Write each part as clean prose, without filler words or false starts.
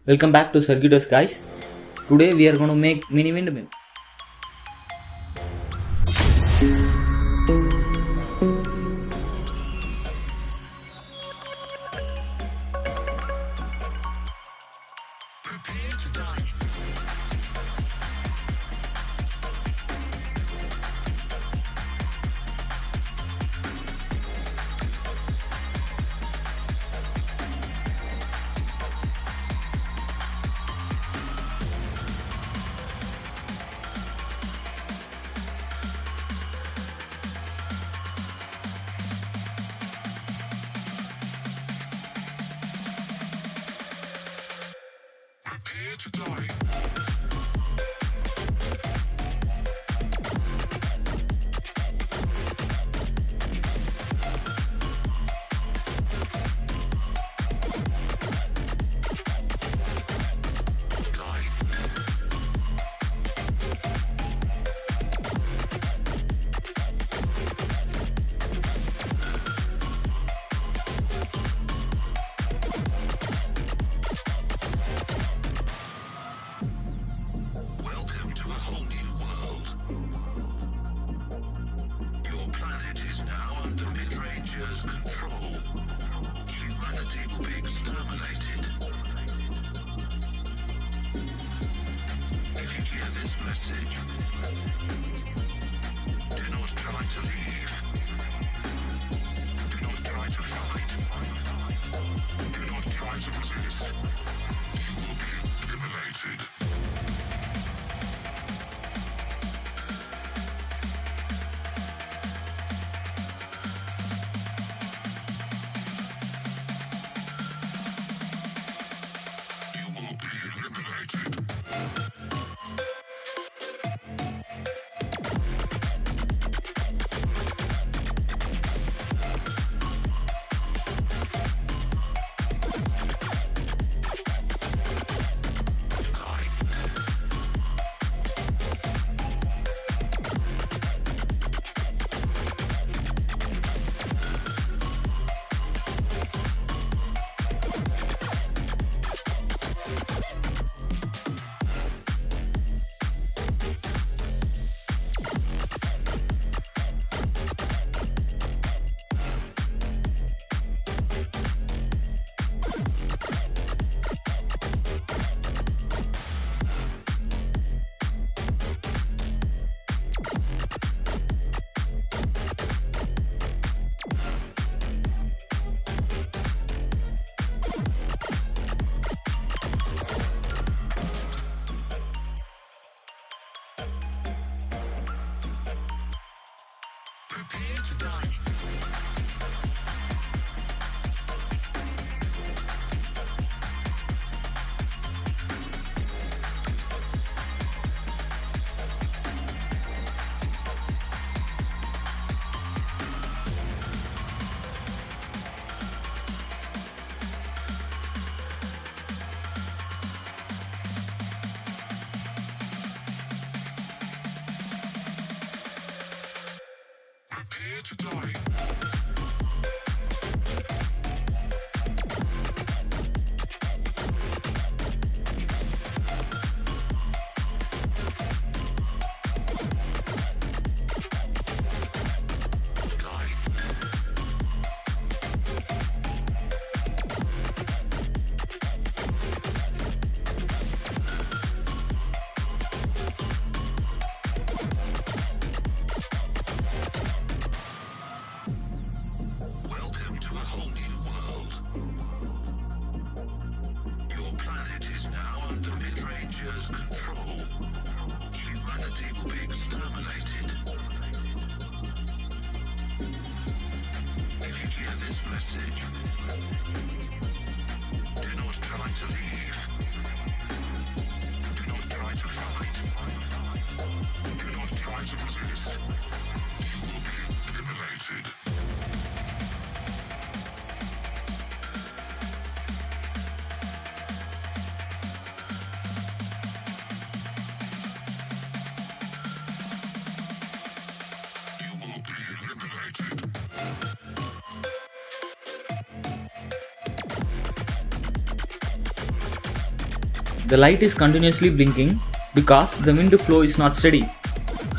Welcome back to Circuitous guys. Today we are going to make mini windmill. Prepare to die. Welcome to a whole new world. Your planet is now under Mid-Ranger's control. Humanity will be exterminated. If you hear this message, do not try to leave. Do not try to fight. Do not try to resist. You will be eliminated. You will be eliminated. Prepare to die. Prepare to die. Welcome to a whole new world. Your planet is now under Mid-Ranger's control. Humanity will be exterminated. If you hear this message, do not try to leave. Do not try to fight. Do not try to resist. You will be eliminated. You will be eliminated. The light is continuously blinking because the wind flow is not steady.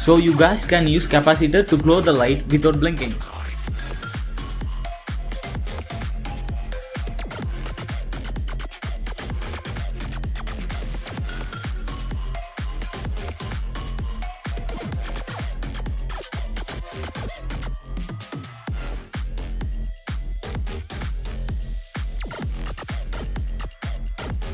So you guys can use capacitor to glow the light without blinking.